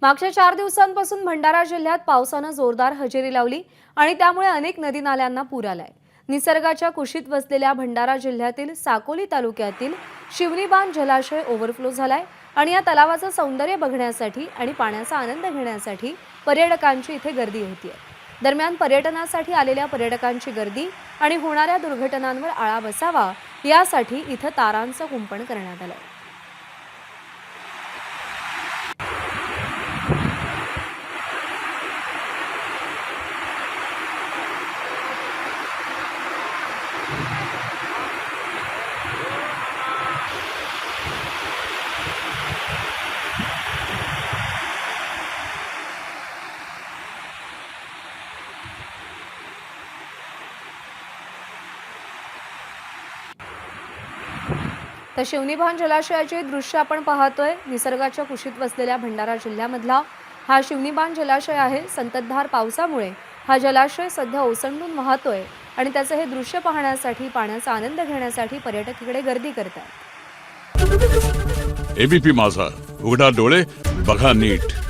मागच्या 4 दिवसांपासून भंडारा जिल्ह्यात पावसानं जोरदार हजेरी लावली आणि त्यामुळे अनेक नदी नाल्यांना पूर आलाय। निसर्गाच्या कुशीत वसलेल्या भंडारा जिल्ह्यातील साकोली तालुक्यातील शिवनी बांध जलाशय ओव्हरफ्लो झालाय आणि या तलावाचं सौंदर्य बघण्यासाठी आणि पाण्याचा आनंद घेण्यासाठी पर्यटकांची इथे गर्दी होतीये। दरम्यान पर्यटनासाठी आलेल्या पर्यटकांची गर्दी आणि होणाऱ्या दुर्घटनांवर आळा बसावा यासाठी इथं तारांचं कुंपण करण्यात आलंय। तर शिवनी बांध जलाशयाचे दृश्य आपण पाहतोय। निसर्गाच्या कुशीत वसलेल्या भंडारा जिल्ह्यामधला हा शिवनी बांध जलाशय आहे। संततधार पावसामुळे हा जलाशय सध्या ओसंडून वाहतोय आणि त्याचे हे दृश्य पाहण्यासाठी पाण्याचा आनंद घेण्यासाठी पर्यटक इकडे गर्दी करतात। एबीपी माझा, उघडा डोळे बघा नीट।